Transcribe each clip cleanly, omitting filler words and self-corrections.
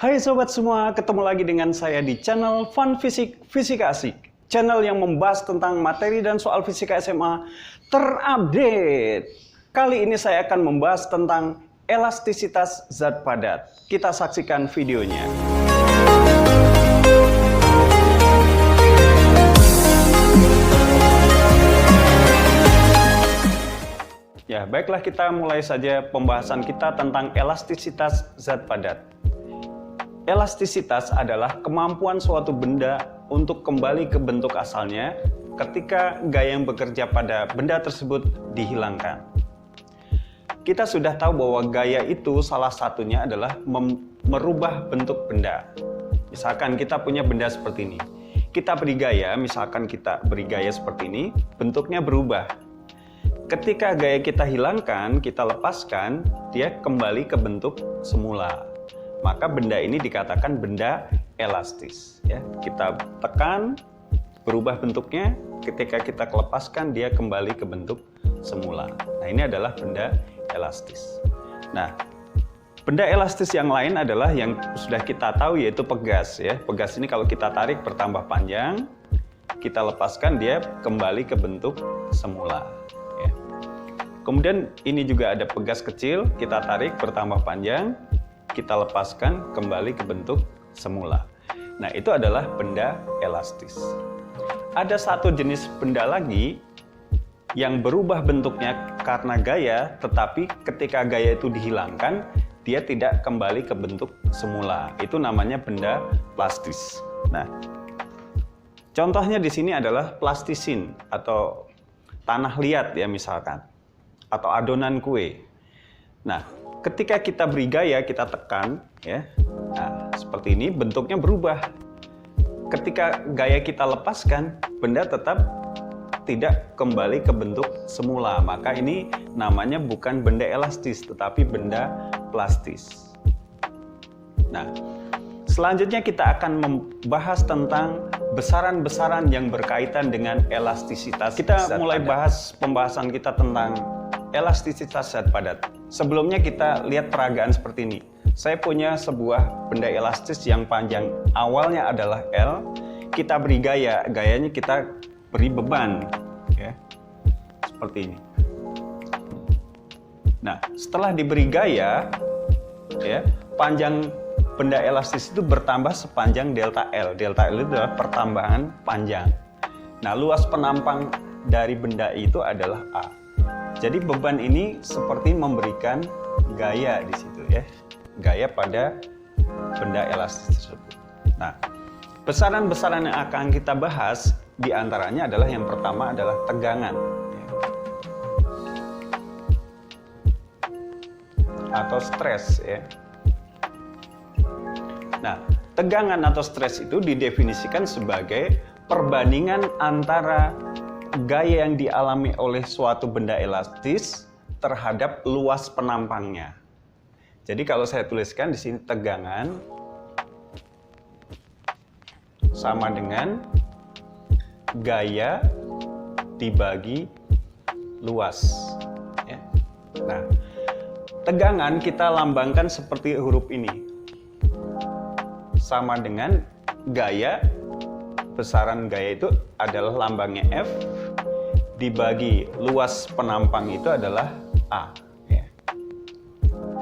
Hai sobat semua, ketemu lagi dengan saya di channel Fun Fisika Asik. Channel yang membahas tentang materi dan soal fisika SMA terupdate. Kali ini saya akan membahas tentang elastisitas zat padat. Kita saksikan videonya. Ya, baiklah kita mulai saja pembahasan kita tentang elastisitas zat padat. Elastisitas adalah kemampuan suatu benda untuk kembali ke bentuk asalnya ketika gaya yang bekerja pada benda tersebut dihilangkan. Kita sudah tahu bahwa gaya itu salah satunya adalah merubah bentuk benda. Misalkan kita punya benda seperti ini. Kita beri gaya, misalkan kita beri gaya seperti ini, bentuknya berubah. Ketika gaya kita hilangkan, kita lepaskan, dia kembali ke bentuk semula. Maka benda ini dikatakan benda elastis. Ya, kita tekan, berubah bentuknya. Ketika kita lepaskan, dia kembali ke bentuk semula. Nah, ini adalah benda elastis. Nah, benda elastis yang lain adalah yang sudah kita tahu, yaitu pegas. Ya, pegas ini kalau kita tarik bertambah panjang, kita lepaskan, dia kembali ke bentuk semula. Ya. Kemudian ini juga ada pegas kecil, kita tarik bertambah panjang, kita lepaskan kembali ke bentuk semula. Nah, itu adalah benda elastis. Ada satu jenis benda lagi yang berubah bentuknya karena gaya, tetapi ketika gaya itu dihilangkan, dia tidak kembali ke bentuk semula. Itu namanya benda plastis. Nah, contohnya di sini adalah plastisin atau tanah liat ya misalkan, atau adonan kue. Nah, ketika kita beri gaya, kita tekan, ya, nah, seperti ini bentuknya berubah. Ketika gaya kita lepaskan, benda tetap tidak kembali ke bentuk semula. Maka ini namanya bukan benda elastis, tetapi benda plastis. Nah, selanjutnya kita akan membahas tentang besaran-besaran yang berkaitan dengan elastisitas. Kita mulai bahas pembahasan kita tentang elastisitas zat padat. Sebelumnya kita lihat peragaan seperti ini. Saya punya sebuah benda elastis yang panjang awalnya adalah L. Kita beri gaya, gayanya kita beri beban, ya, seperti ini. Nah, setelah diberi gaya, ya, panjang benda elastis itu bertambah sepanjang delta L. Delta L itu adalah pertambahan panjang. Nah, luas penampang dari benda itu adalah A. Jadi beban ini seperti memberikan gaya di situ ya, gaya pada benda elastis tersebut. Nah, besaran-besaran yang akan kita bahas diantaranya adalah yang pertama adalah tegangan ya, atau stres ya. Nah, tegangan atau stres itu didefinisikan sebagai perbandingan antara gaya yang dialami oleh suatu benda elastis terhadap luas penampangnya. Jadi kalau saya tuliskan di sini tegangan sama dengan gaya dibagi luas. Ya. Nah, tegangan kita lambangkan seperti huruf ini, sama dengan gaya. Besaran gaya itu adalah lambangnya F, dibagi luas penampang itu adalah A. Ya.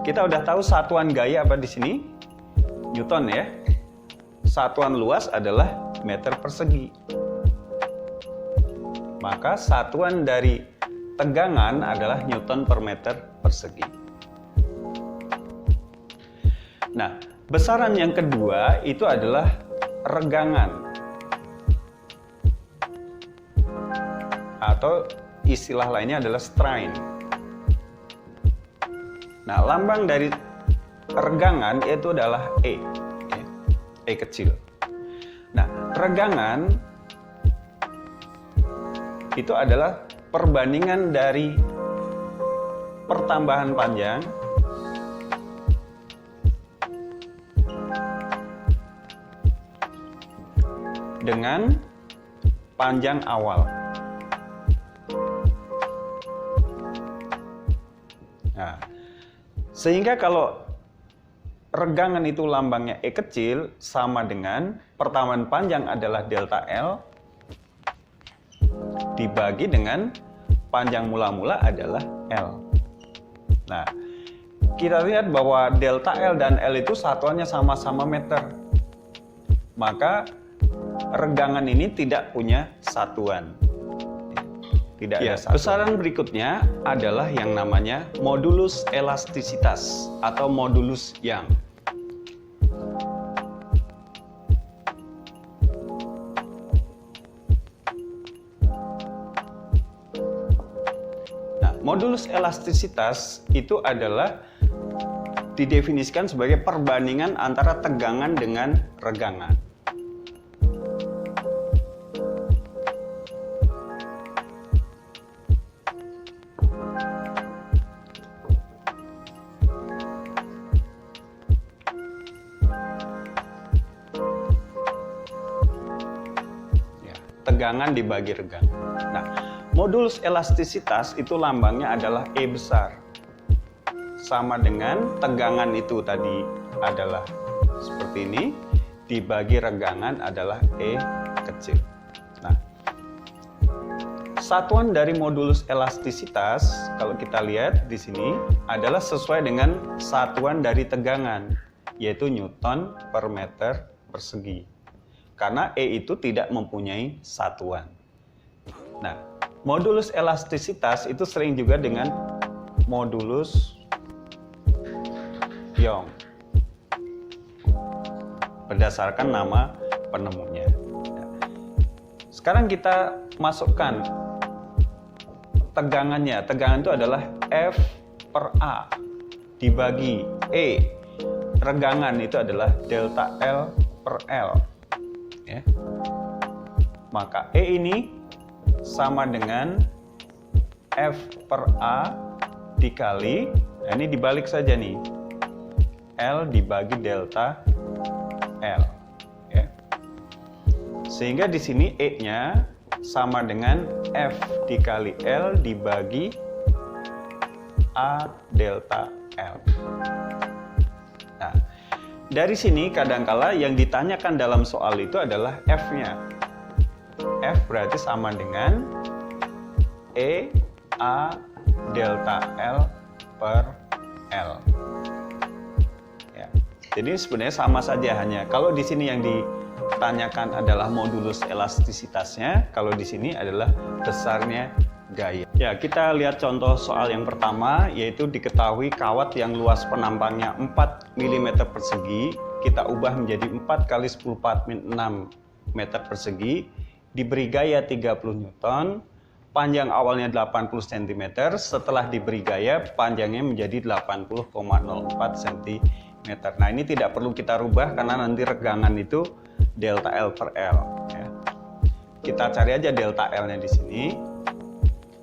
Kita udah tahu satuan gaya apa di sini? Newton ya. Satuan luas adalah meter persegi. Maka satuan dari tegangan adalah Newton per meter persegi. Nah, besaran yang kedua itu adalah regangan. Atau istilah lainnya adalah strain. Nah, lambang dari regangan itu adalah E, ya, E kecil. Nah, regangan itu adalah perbandingan dari pertambahan panjang dengan panjang awal. Nah, sehingga kalau regangan itu lambangnya E kecil sama dengan pertambahan panjang adalah delta L dibagi dengan panjang mula-mula adalah L. Nah, kita lihat bahwa delta L dan L itu satuannya sama-sama meter. Maka regangan ini tidak punya satuan. Tidak ada satuan. Besaran berikutnya adalah yang namanya modulus elastisitas atau modulus Young. Nah, modulus elastisitas itu adalah didefinisikan sebagai perbandingan antara tegangan dengan regangan. Tegangan dibagi regangan. Nah, modulus elastisitas itu lambangnya adalah E besar. Sama dengan tegangan itu tadi adalah seperti ini, dibagi regangan adalah E kecil. Nah, satuan dari modulus elastisitas, kalau kita lihat di sini, adalah sesuai dengan satuan dari tegangan, yaitu Newton per meter persegi. Karena E itu tidak mempunyai satuan. Nah, modulus elastisitas itu sering juga dengan modulus Young berdasarkan nama penemunya. Sekarang kita masukkan tegangannya. Tegangan itu adalah F per A dibagi E. Regangan itu adalah delta L per L. Ya. Maka E ini sama dengan F per A dikali, nah ini dibalik saja nih, L dibagi delta L. Ya. Sehingga di sini E-nya sama dengan F dikali L dibagi A delta L. Nah, dari sini kadangkala yang ditanyakan dalam soal itu adalah F-nya. F berarti sama dengan E A delta L per L. Ya. Jadi sebenarnya sama saja, hanya kalau di sini yang ditanyakan adalah modulus elastisitasnya, kalau di sini adalah besarnya gaya. Ya, kita lihat contoh soal yang pertama, yaitu diketahui kawat yang luas penampangnya 4 mm persegi, kita ubah menjadi 4 kali 10⁻⁶ meter persegi, diberi gaya 30 Newton, panjang awalnya 80 cm, setelah diberi gaya panjangnya menjadi 80,04 cm. Nah, ini tidak perlu kita rubah karena nanti regangan itu delta L per L. Ya. Kita cari aja delta L-nya di sini.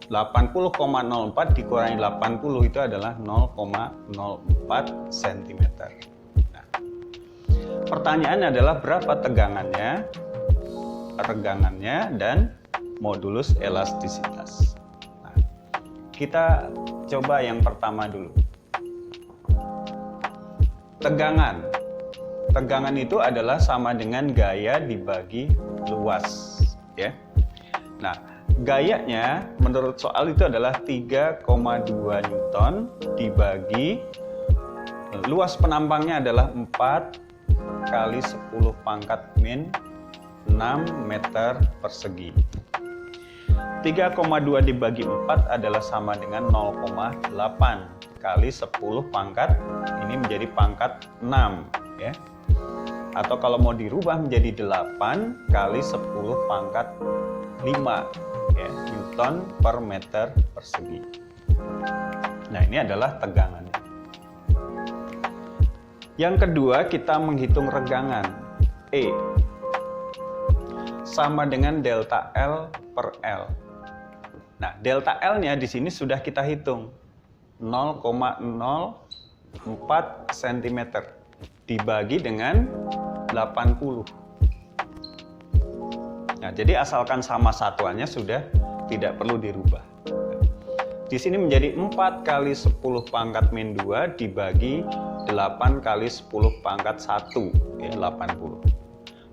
80,04 dikurangi 80 itu adalah 0,04 cm. Nah, pertanyaan adalah berapa tegangannya, regangannya, dan modulus elastisitas. Nah, kita coba yang pertama dulu. Tegangan. Tegangan itu adalah sama dengan gaya dibagi luas, ya. Nah, gayanya menurut soal itu adalah 3,2 Newton dibagi luas penampangnya adalah 4 kali 10⁻⁶ meter persegi. 3,2 dibagi 4 adalah sama dengan 0,8 kali 10 pangkat, ini menjadi pangkat 6, ya. Atau kalau mau dirubah menjadi 8 kali 10 pangkat 5, ya, Newton per meter persegi. Nah, ini adalah tegangannya. Yang kedua, kita menghitung regangan E sama dengan delta L per L. Nah, delta L-nya di sini sudah kita hitung 0,04 cm dibagi dengan 80. Nah, jadi asalkan sama satuannya sudah tidak perlu dirubah. Di sini menjadi 4 kali 10⁻²2 dibagi 8 kali 10 pangkat 1, ya 80.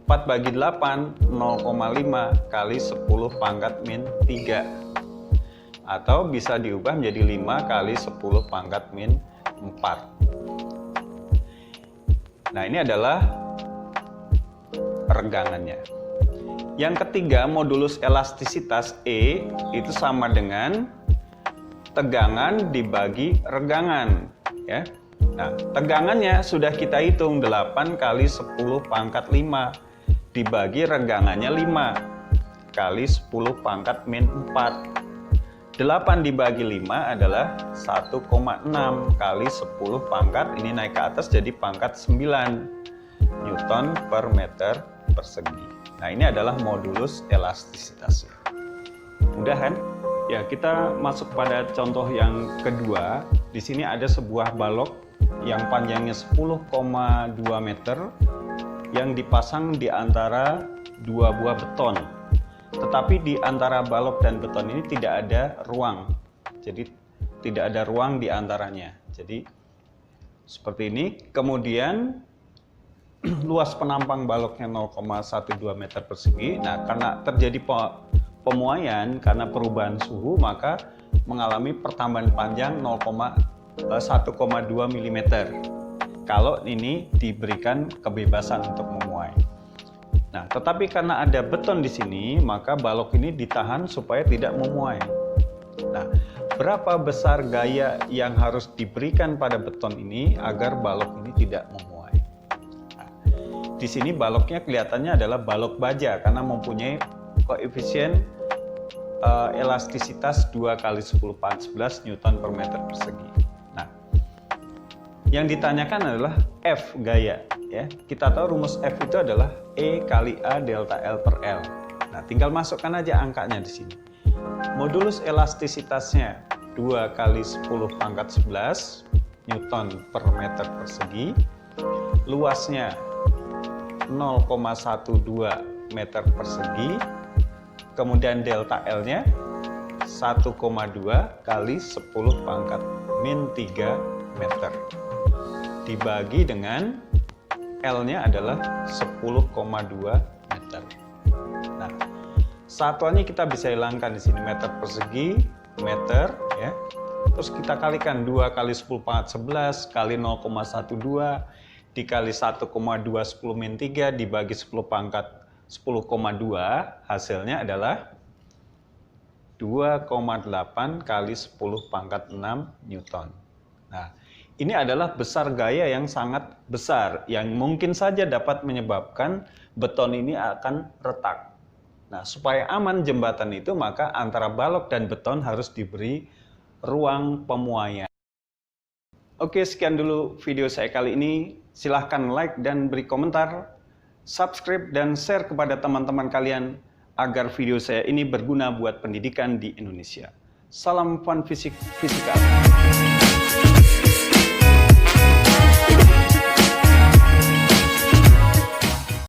4 bagi 8, 0,5 kali 10 pangkat min 3. Atau bisa diubah menjadi 5 kali 10 pangkat min 4. Nah, ini adalah regangannya. Yang ketiga, modulus elastisitas E itu sama dengan tegangan dibagi regangan, ya. Nah, tegangannya sudah kita hitung 8 kali 10 pangkat 5 dibagi regangannya 5 kali 10 pangkat min 4. 8 dibagi 5 adalah 1,6 kali 10 pangkat, ini naik ke atas jadi pangkat 9 Newton per meter persegi. Nah, ini adalah modulus elastisitasnya. Mudah kan? Ya, kita masuk pada contoh yang kedua. Di sini ada sebuah balok yang panjangnya 10,2 meter yang dipasang di antara dua buah beton. Tetapi di antara balok dan beton ini tidak ada ruang. Jadi tidak ada ruang di antaranya. Jadi seperti ini. Kemudian luas penampang baloknya 0,12 meter persegi. Nah, karena terjadi pemuaian karena perubahan suhu, maka mengalami pertambahan panjang 1,2 mm. Kalau ini diberikan kebebasan untuk memuai. Nah, tetapi karena ada beton di sini, maka balok ini ditahan supaya tidak memuai. Nah, berapa besar gaya yang harus diberikan pada beton ini agar balok ini tidak memuai? Nah, di sini baloknya kelihatannya adalah balok baja karena mempunyai koefisien elastisitas 2 kali 10 pangkat 11 Newton per meter persegi. Nah, yang ditanyakan adalah F gaya, ya. Kita tahu rumus F itu adalah E kali A delta L per L. Nah, tinggal masukkan aja angkanya di sini. Modulus elastisitasnya 2 kali 10 pangkat 11 Newton per meter persegi. Luasnya 0,12 meter persegi. Kemudian delta L-nya 1,2 kali 10 pangkat min 3 meter. Dibagi dengan L-nya adalah 10,2 meter. Nah, satuannya kita bisa hilangkan di sini, meter persegi, meter, ya. Terus kita kalikan 2 kali 10 pangkat 11 kali 0,12 dikali 1,2 10 min 3 dibagi 10 pangkat 10,2, hasilnya adalah 2,8 kali 10 pangkat 6 Newton. Nah, ini adalah besar gaya yang sangat besar, yang mungkin saja dapat menyebabkan beton ini akan retak. Nah, supaya aman jembatan itu, maka antara balok dan beton harus diberi ruang pemuaian. Oke, sekian dulu video saya kali ini. Silahkan like dan beri komentar, subscribe dan share kepada teman-teman kalian agar video saya ini berguna buat pendidikan di Indonesia. Salam fun fisika.